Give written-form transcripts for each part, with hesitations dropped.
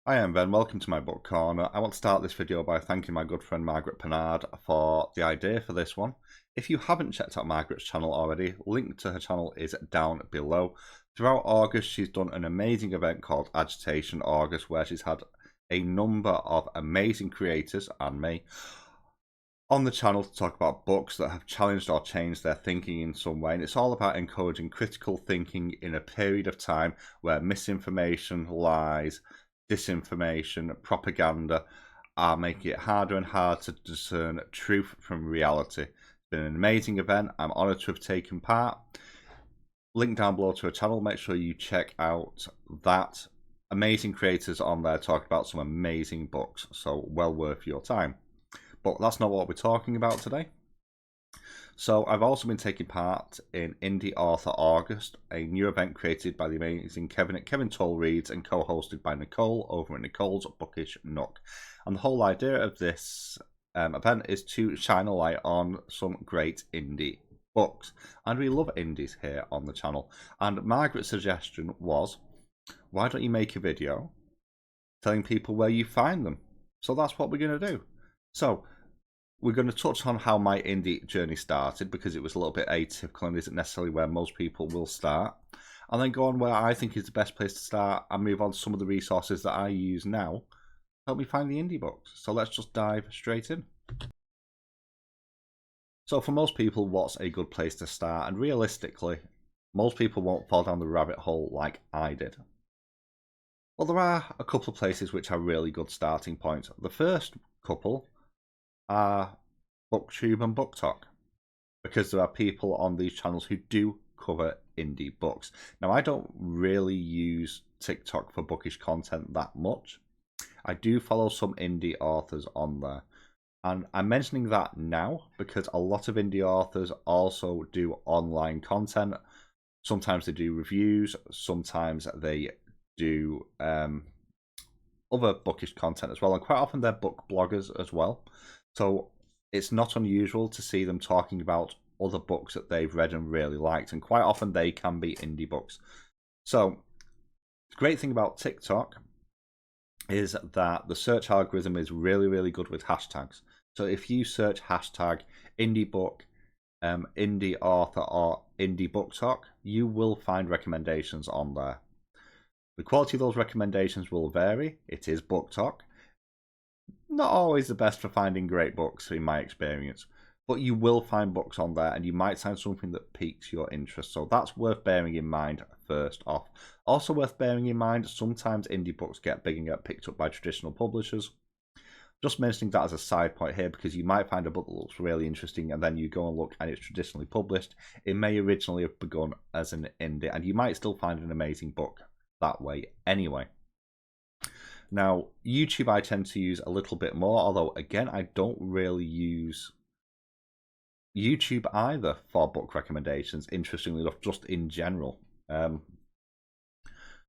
Hi, I'm Ben. Welcome to my book corner. I want to start this video by thanking my good friend Margaret Pennard for the idea for this one. If you haven't checked out Margaret's channel already, link to her channel is down below. Throughout August, she's done an amazing event called Agitation August, where she's had a number of amazing creators, and me, on the channel to talk about books that have challenged or changed their thinking in some way. And it's all about encouraging critical thinking in a period of time where misinformation, lies, disinformation, propaganda are making it harder and harder to discern truth from reality. It's been an amazing event. I'm honoured to have taken part. Link down below to her channel. Make sure you check out that. Amazing creators on there talking about some amazing books, so well worth your time. But that's not what we're talking about today. So I've also been taking part in Indie Author August, a new event created by the amazing Kevin at Kevin Toll Reads and co-hosted by Nicole over at Nicole's Bookish Nook. And the whole idea of this event is to shine a light on some great indie books. And we love indies here on the channel. And Margaret's suggestion was, why don't you make a video telling people where you find them? So that's what we're going to do. So we're going to touch on how my indie journey started, because it was a little bit atypical and isn't necessarily where most people will start. And then go on where I think is the best place to start and move on to some of the resources that I use now to help me find the indie books. So let's just dive straight in. So for most people, what's a good place to start? And realistically, most people won't fall down the rabbit hole like I did. Well, there are a couple of places which are really good starting points. The first couple are BookTube and BookTok, because there are people on these channels who do cover indie books. Now, I don't really use TikTok for bookish content that much. I do follow some indie authors on there, and I'm mentioning that now because a lot of indie authors also do online content. Sometimes they do reviews, sometimes they do other bookish content as well, and quite often they're book bloggers as well. So it's not unusual to see them talking about other books that they've read and really liked, and quite often they can be indie books. So the great thing about TikTok is that the search algorithm is really good with hashtags. So if you search hashtag indie book, indie author, or indie book talk, you will find recommendations on there. The quality of those recommendations will vary. It is book talk. Not always the best for finding great books in my experience, but you will find books on there and you might find something that piques your interest. So that's worth bearing in mind first off. Also worth bearing in mind, sometimes indie books get big and get picked up by traditional publishers. Just mentioning that as a side point here, because you might find a book that looks really interesting and then you go and look and it's traditionally published. It may originally have begun as an indie and you might still find an amazing book that way anyway. Now, YouTube I tend to use a little bit more, although again, I don't really use YouTube either for book recommendations, interestingly enough, just in general. But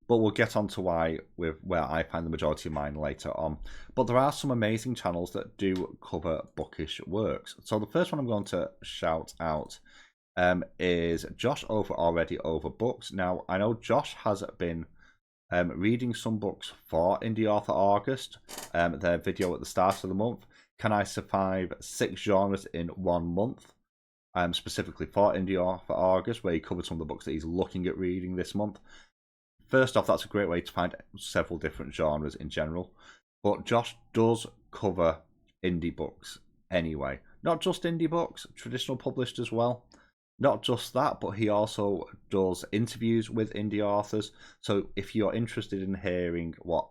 we'll get on to where I find the majority of mine later on. But there are some amazing channels that do cover bookish works. So the first one I'm going to shout out is Josh over Overbooked. Now, I know Josh has been reading some books for Indie Author August. Their video at the start of the month, Can I Survive 6 Genres in 1 Month? Specifically for Indie Author August, where he covered some of the books that he's looking at reading this month. First off, that's a great way to find several different genres in general. But Josh does cover indie books anyway. Not just indie books, traditional published as well. Not just that, but he also does interviews with indie authors. So if you're interested in hearing what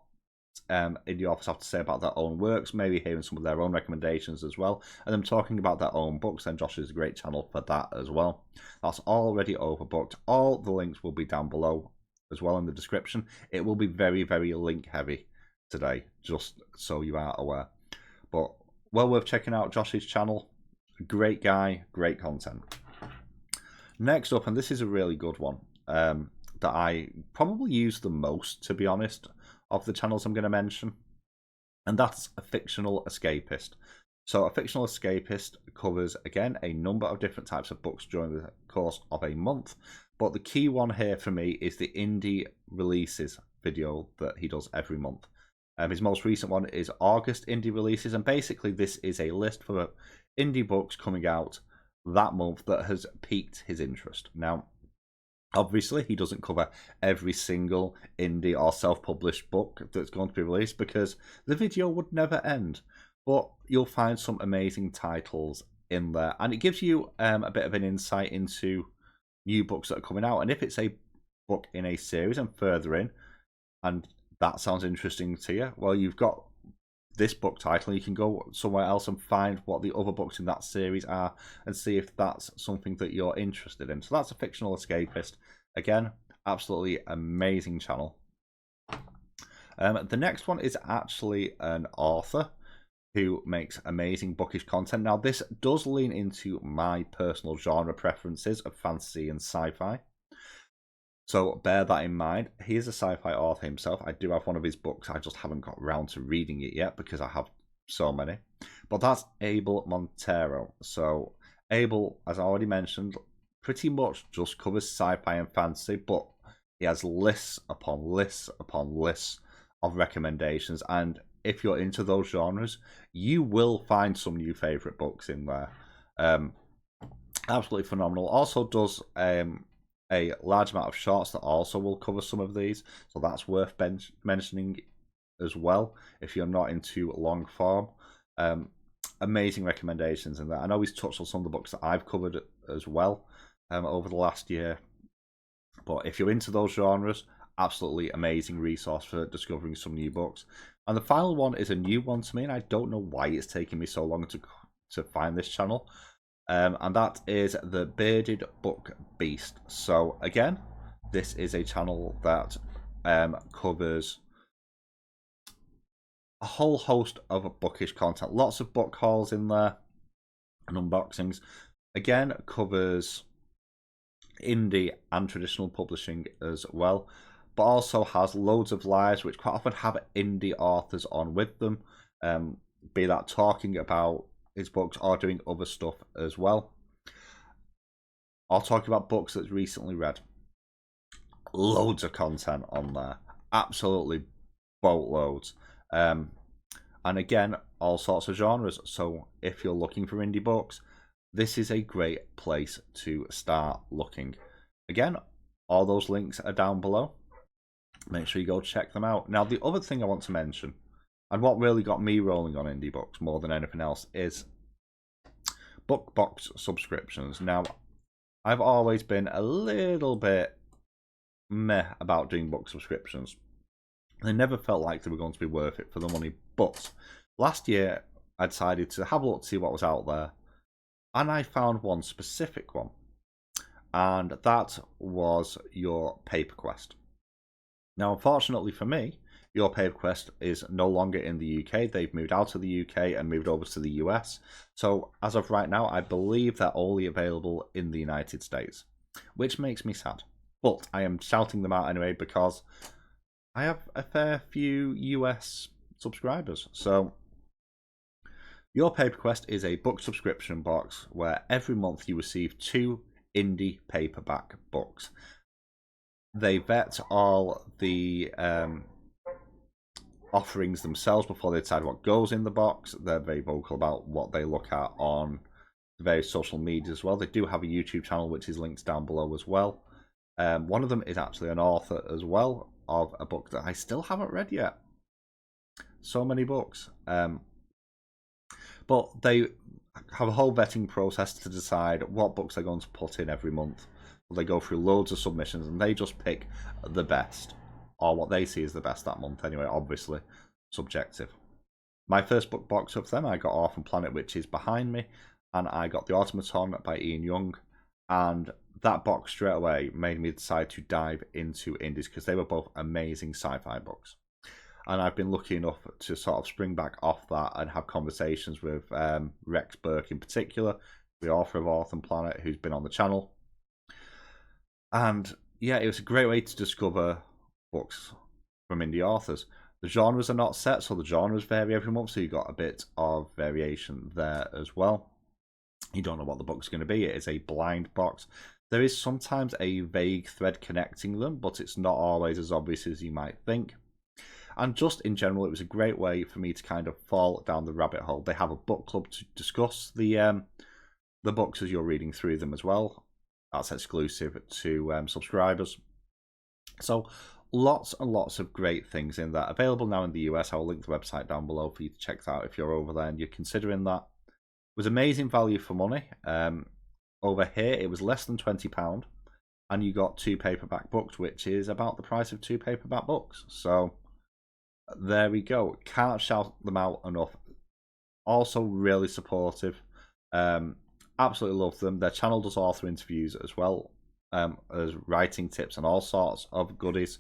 indie authors have to say about their own works, maybe hearing some of their own recommendations as well, and them talking about their own books, then Josh is a great channel for that as well. That's already Overbooked. All the links will be down below as well in the description. It will be very link heavy today, just so you are aware. But well worth checking out Josh's channel. Great guy, great content. Next up, and this is a really good one that I probably use the most, to be honest, of the channels I'm going to mention, and that's A Fictional Escapist. So A Fictional Escapist covers, again, a number of different types of books during the course of a month, but the key one here for me is the indie releases video that he does every month. His most recent one is August indie releases, and basically this is a list for indie books coming out that month that has piqued his interest. Now, obviously, he doesn't cover every single indie or self-published book that's going to be released because the video would never end. But you'll find some amazing titles in there, and it gives you a bit of an insight into new books that are coming out. And if it's a book in a series and further in, and that sounds interesting to you, well, you've got this book title, you can go somewhere else and find what the other books in that series are and see if that's something that you're interested in. So that's a fictional escapist. Again, absolutely amazing channel. The next one is actually an author who makes amazing bookish content. Now, this does lean into my personal genre preferences of fantasy and sci-fi, so bear that in mind. He is a sci-fi author himself. I do have one of his books. I just haven't got around to reading it yet because I have so many. But that's Abel Montero. So Abel, as I already mentioned, pretty much just covers sci-fi and fantasy, but he has lists upon lists upon lists of recommendations. And if you're into those genres, you will find some new favourite books in there. Absolutely phenomenal. Also does a large amount of shorts that also will cover some of these, so that's worth mentioning as well if you're not into long form. Amazing recommendations in there. I know he's touched on some of the books that I've covered as well over the last year, but if you're into those genres, absolutely amazing resource for discovering some new books. And the final one is a new one to me, and I don't know why it's taken me so long to find this channel. And that is the Bearded Book Beast. So again, this is a channel that covers a whole host of bookish content. Lots of book hauls in there and unboxings. Again, covers indie and traditional publishing as well, but also has loads of lives which quite often have indie authors on with them, be that talking about his books or doing other stuff as well, or talking about books that's recently read. Loads of content on there, absolutely boatloads. And again, all sorts of genres. So if you're looking for indie books, this is a great place to start looking. Again, all those links are down below. Make sure you go check them out. Now, the other thing I want to mention, and what really got me rolling on indie books more than anything else, is book box subscriptions. Now, I've always been a little bit meh about doing book subscriptions. They never felt like they were going to be worth it for the money. But last year, I decided to have a look to see what was out there, and I found one specific one, and that was Your Paper Quest. Now, unfortunately for me, Your Paper Quest is no longer in the UK. They've moved out of the UK and moved over to the US. So as of right now, I believe they're only available in the United States, which makes me sad. But I am shouting them out anyway because I have a fair few US subscribers. So Your Paper Quest is a book subscription box where every month you receive 2 indie paperback books. They vet all the offerings themselves before they decide what goes in the box. They're very vocal about what they look at on the various social media as well. They do have a YouTube channel which is linked down below as well. One of them is actually an author as well of a book that I still haven't read yet. So many books. But they have a whole vetting process to decide what books they're going to put in every month. They go through loads of submissions and they just pick the best, or what they see as the best that month anyway, obviously subjective. My first book box of them, I got Orphan Planet, which is behind me, and I got The Automaton by Ian Young, and that box straight away made me decide to dive into indies because they were both amazing sci-fi books. And I've been lucky enough to sort of spring back off that and have conversations with Rex Burke in particular, the author of Orphan Planet, who's been on the channel. And yeah, it was a great way to discover books from indie authors. The genres are not set, so the genres vary every month, so you've got a bit of variation there as well. You don't know what the book's going to be. It is a blind box. There is sometimes a vague thread connecting them, but it's not always as obvious as you might think. And just in general, it was a great way for me to kind of fall down the rabbit hole. They have a book club to discuss the books as you're reading through them as well. That's exclusive to subscribers. So lots and lots of great things in that. Available now in the US. I'll link the website down below for you to check that out if you're over there and you're considering that. It was amazing value for money. Over here, it was less than £20. And you got 2 paperback books, which is about the price of 2 paperback books. So there we go. Can't shout them out enough. Also really supportive. Absolutely love them. Their channel does author interviews as well, as writing tips and all sorts of goodies.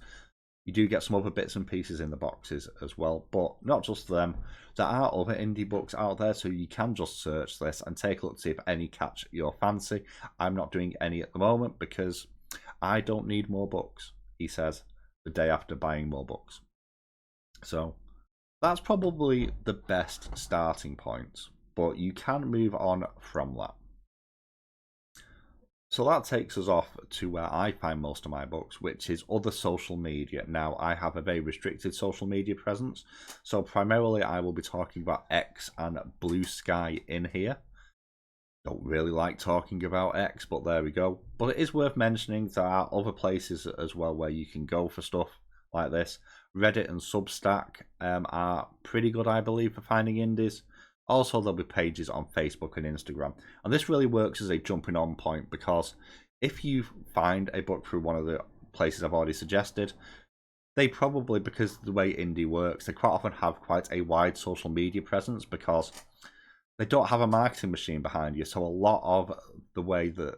You do get some other bits and pieces in the boxes as well, but not just them. There are other indie books out there, so you can just search this and take a look to see if any catch your fancy. I'm not doing any at the moment because I don't need more books, he says, the day after buying more books. So that's probably the best starting point, but you can move on from that. So that takes us off to where I find most of my books, which is other social media. Now, I have a very restricted social media presence, so primarily I will be talking about X and Blue Sky in here. Don't really like talking about X, but there we go. But it is worth mentioning there are other places as well where you can go for stuff like this. Reddit and Substack are pretty good, I believe, for finding indies. Also, there'll be pages on Facebook and Instagram. And this really works as a jumping on point because if you find a book through one of the places I've already suggested, they probably, because of the way indie works, they quite often have quite a wide social media presence because they don't have a marketing machine behind you. So a lot of the way that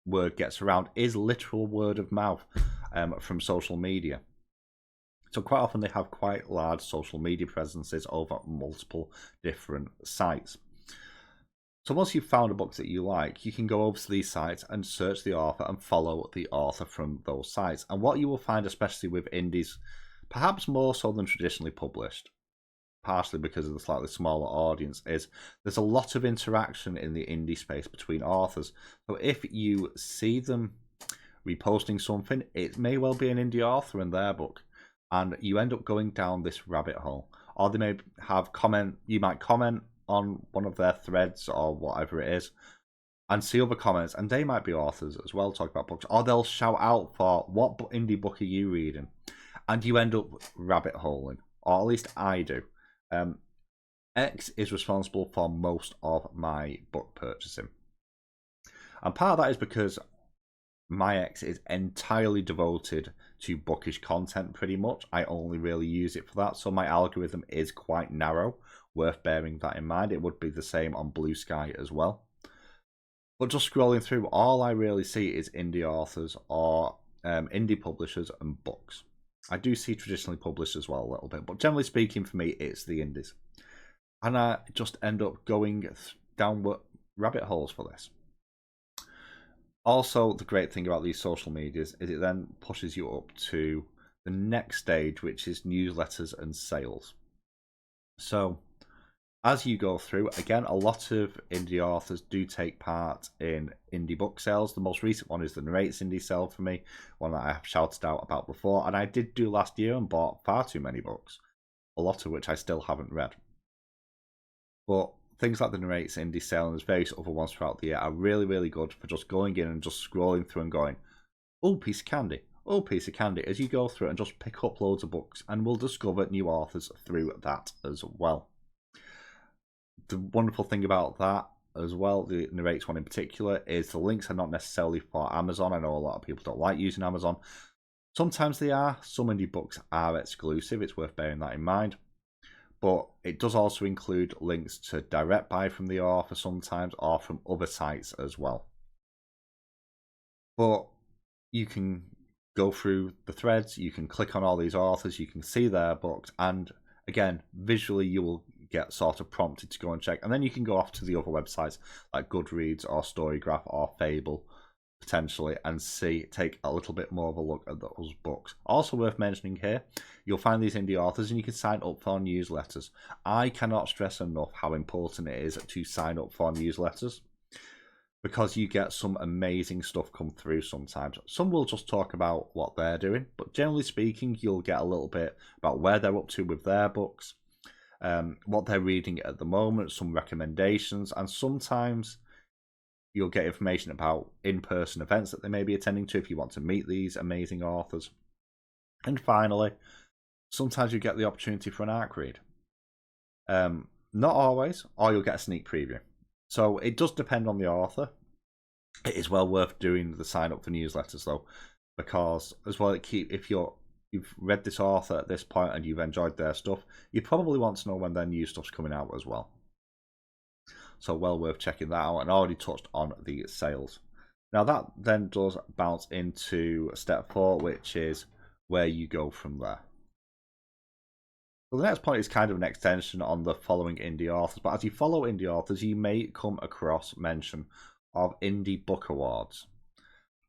word gets around is literal word of mouth from social media. So quite often they have quite large social media presences over multiple different sites. So once you've found a book that you like, you can go over to these sites and search the author and follow the author from those sites. And what you will find, especially with indies, perhaps more so than traditionally published, partially because of the slightly smaller audience, is there's a lot of interaction in the indie space between authors. So if you see them reposting something, it may well be an indie author in their book. And you end up going down this rabbit hole. Or they may have you might comment on one of their threads or whatever it is, and see other comments, and they might be authors as well, talk about books. Or they'll shout out for, what indie book are you reading? And you end up rabbit holing, or at least I do. X is responsible for most of my book purchasing. And part of that is because my X is entirely devoted to bookish content pretty much. I only really use it for that, so my algorithm is quite narrow, worth bearing that in mind. It would be the same on Blue Sky as well. But just scrolling through, all I really see is indie authors or indie publishers and books. I do see traditionally published as well a little bit, but generally speaking for me it's the indies. And I just end up going down rabbit holes for this. Also, the great thing about these social medias is it then pushes you up to the next stage, which is newsletters and sales. So, as you go through, again, a lot of indie authors do take part in indie book sales. The most recent one is the Narrates indie sale for me, one that I have shouted out about before. And I did do last year and bought far too many books, a lot of which I still haven't read. But things like the Narrates indie sale and there's various other ones throughout the year are really, really good for just going in and just scrolling through and going, oh, piece of candy, oh, piece of candy, as you go through and just pick up loads of books, and we'll discover new authors through that as well. The wonderful thing about that as well, the Narrates one in particular, is the links are not necessarily for Amazon. I know a lot of people don't like using Amazon. Sometimes they are. Some indie books are exclusive. It's worth bearing that in mind. But it does also include links to direct buy from the author sometimes, or from other sites as well. But you can go through the threads, you can click on all these authors, you can see their books, and again, visually you will get sort of prompted to go and check. And then you can go off to the other websites like Goodreads or Storygraph or Fable, potentially, and take a little bit more of a look at those books. Also worth mentioning here, you'll find these indie authors and you can sign up for newsletters. I cannot stress enough how important it is to sign up for newsletters. because you get some amazing stuff come through sometimes. Some will just talk about what they're doing, but generally speaking, you'll get a little bit about where they're up to with their books, what they're reading at the moment, some recommendations, and sometimes you'll get information about in-person events that they may be attending to if you want to meet these amazing authors. And finally, sometimes you get the opportunity for an ARC read. Not always, or you'll get a sneak preview. So it does depend on the author. It is well worth doing the sign up for newsletters though, because as well, if you've read this author at this point and you've enjoyed their stuff, you probably want to know when their new stuff's coming out as well. So well worth checking that out. And I already touched on the sales. Now that then does bounce into step 4, which is where you go from there. So the next point is kind of an extension on the following indie authors, but as you follow indie authors, you may come across mention of indie book awards.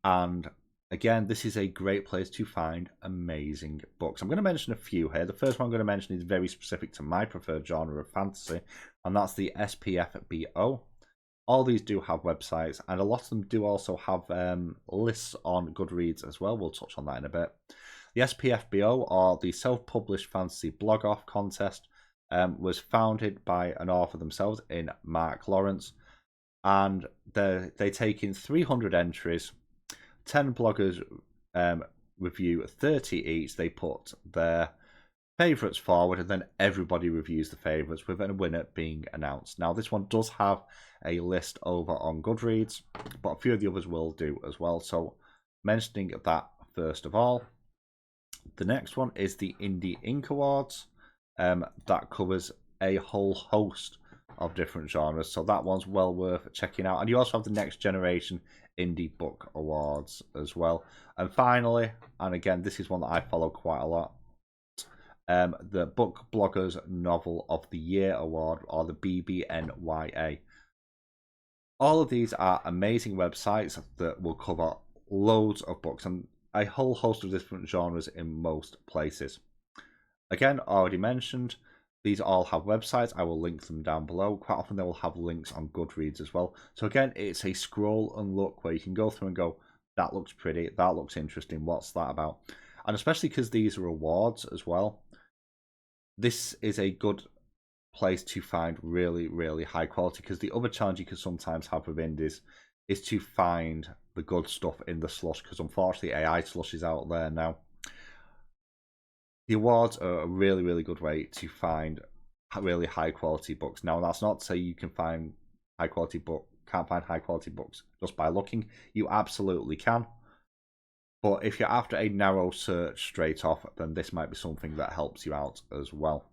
And again, this is a great place to find amazing books. I'm going to mention a few here. The first one I'm going to mention is very specific to my preferred genre of fantasy, and that's the SPFBO. All these do have websites, and a lot of them do also have lists on Goodreads as well. We'll touch on that in a bit. The SPFBO, or the Self-Published Fantasy Blog-Off Contest, was founded by an author themselves in Mark Lawrence, and they take in 300 entries. 10 bloggers review 30 each. They put their favourites forward, and then everybody reviews the favourites, with a winner being announced. Now, this one does have a list over on Goodreads, but a few of the others will do as well. So, mentioning that first of all. The next one is the Indie Ink Awards. That covers a whole host of different genres, so that one's well worth checking out. And you also have the Next Generation Indie Book Awards as well. And finally, and again, this is one that I follow quite a lot, the Book Bloggers Novel of the Year Award, or the BBNYA. All of these are amazing websites that will cover loads of books and a whole host of different genres in most places. Again, already mentioned, these all have websites. I will link them down below. Quite often they will have links on Goodreads as well. So again, it's a scroll and look where you can go through and go, that looks pretty, that looks interesting, what's that about? And especially because these are awards as well, this is a good place to find really, really high quality, because the other challenge you can sometimes have with indies is to find the good stuff in the slush, because unfortunately AI slush is out there now. The awards are a really, really good way to find really high quality books. Now, that's not to say you can find can't find high quality books just by looking. You absolutely can. But if you're after a narrow search straight off, then this might be something that helps you out as well.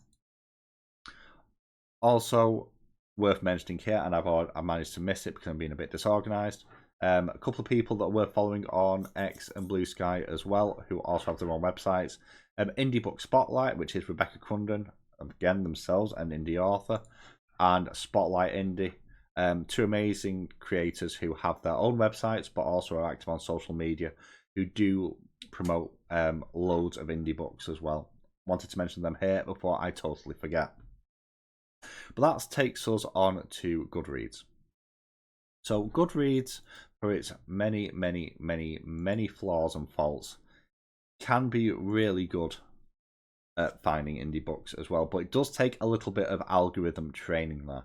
Also, worth mentioning here, and I managed to miss it because I'm being a bit disorganized. A couple of people that we're following on X and Blue Sky as well, who also have their own websites. Indie Book Spotlight, which is Rebecca Crunden, again themselves an indie author, and Spotlight Indie, two amazing creators who have their own websites but also are active on social media, who do promote loads of indie books as well. Wanted to mention them here before I totally forget. But that takes us on to Goodreads. So Goodreads, for its many, many, many, many flaws and faults, can be really good at finding indie books as well. But it does take a little bit of algorithm training there.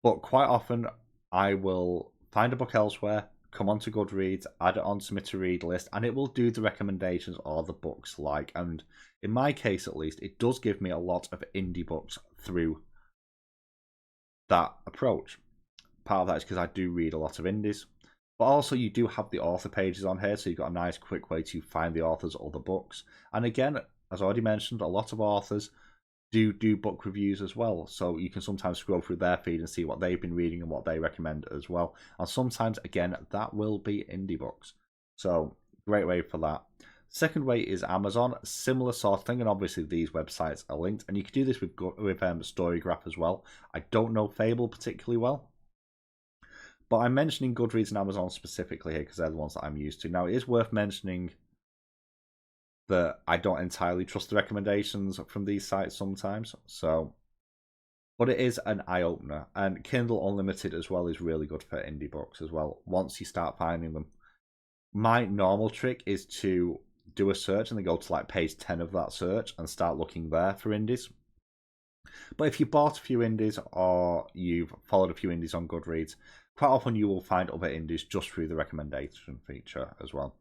But quite often, I will find a book elsewhere, come onto Goodreads, add it onto my to-read list, and it will do the recommendations or the books like. And in my case, at least, it does give me a lot of indie books through that approach. Part of that is because I do read a lot of indies, but also you do have the author pages on here, so you've got a nice quick way to find the author's other books. And again, as I already mentioned, a lot of authors do book reviews as well, so you can sometimes scroll through their feed and see what they've been reading and what they recommend as well. And sometimes, again, that will be indie books, so great way for that. Second way is Amazon, similar sort of thing, and obviously these websites are linked, and you can do this with Storygraph as well. I don't know Fable particularly well, but I'm mentioning Goodreads and Amazon specifically here because they're the ones that I'm used to. Now, it is worth mentioning that I don't entirely trust the recommendations from these sites sometimes. So But it is an eye-opener, and Kindle Unlimited as well is really good for indie books as well, once you start finding them. My normal trick is to do a search and then go to like page 10 of that search and start looking there for indies. But if you bought a few indies or you've followed a few indies on Goodreads, quite often you will find other indies just through the recommendation feature as well.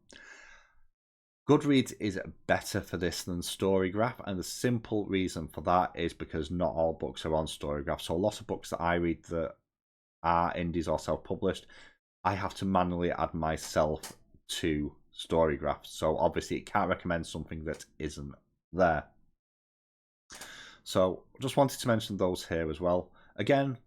Goodreads is better for this than Storygraph, and the simple reason for that is because not all books are on Storygraph. So a lot of books that I read that are indies or self-published, I have to manually add myself to Storygraph. So obviously it can't recommend something that isn't there. So just wanted to mention those here as well. Again,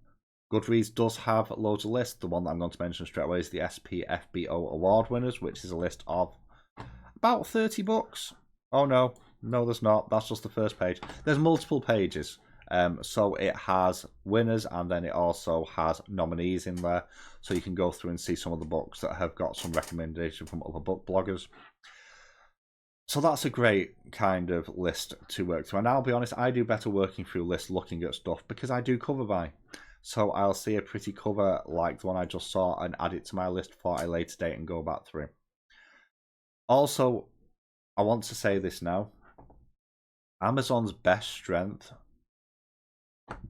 Goodreads does have loads of lists. The one that I'm going to mention straight away is the SPFBO award winners, which is a list of about 30 books. Oh no, there's not. That's just the first page. There's multiple pages. So it has winners and then it also has nominees in there. So you can go through and see some of the books that have got some recommendation from other book bloggers. So that's a great kind of list to work through. And I'll be honest, I do better working through lists looking at stuff because I do cover by. So I'll see a pretty cover like the one I just saw and add it to my list for a later date and go back through. Also, I want to say this now. Amazon's best strength,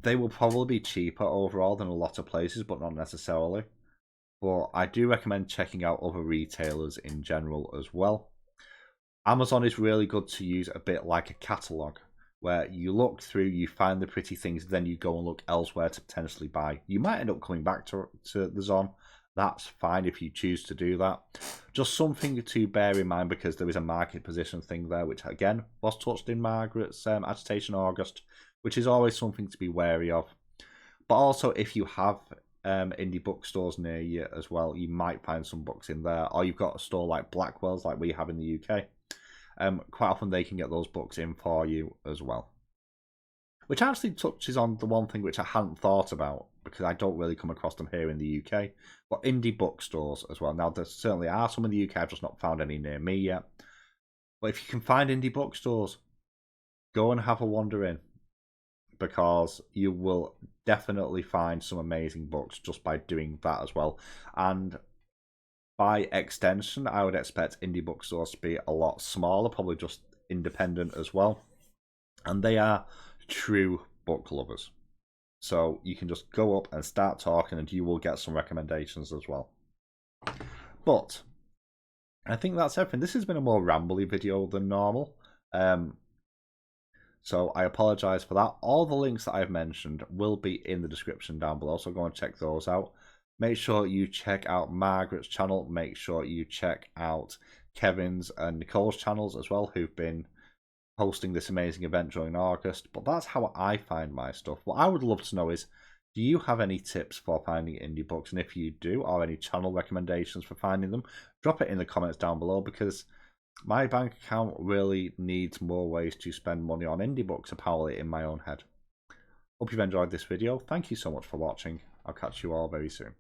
they will probably be cheaper overall than a lot of places, but not necessarily. But I do recommend checking out other retailers in general as well. Amazon is really good to use a bit like a catalogue, where you look through, you find the pretty things, then you go and look elsewhere to potentially buy. You might end up coming back to the Zon. That's fine if you choose to do that. Just something to bear in mind because there is a market position thing there, which again was touched in Margaret's Agitation August, which is always something to be wary of. But also if you have indie bookstores near you as well, you might find some books in there. Or you've got a store like Blackwell's like we have in the UK. Quite often they can get those books in for you as well. Which actually touches on the one thing which I hadn't thought about, because I don't really come across them here in the UK, but indie bookstores as well. Now, there certainly are some in the UK, I've just not found any near me yet. But if you can find indie bookstores, go and have a wander in, because you will definitely find some amazing books just by doing that as well. And by extension, I would expect indie bookstores to be a lot smaller, probably just independent as well. And they are true book lovers. So you can just go up and start talking and you will get some recommendations as well. But I think that's everything. This has been a more rambly video than normal. So I apologise for that. All the links that I've mentioned will be in the description down below, so go and check those out. Make sure you check out Margaret's channel. Make sure you check out Kevin's and Nicole's channels as well, who've been hosting this amazing event during August. But that's how I find my stuff. What I would love to know is, do you have any tips for finding indie books? And if you do, or any channel recommendations for finding them, drop it in the comments down below, because my bank account really needs more ways to spend money on indie books, apparently, in my own head. Hope you've enjoyed this video. Thank you so much for watching. I'll catch you all very soon.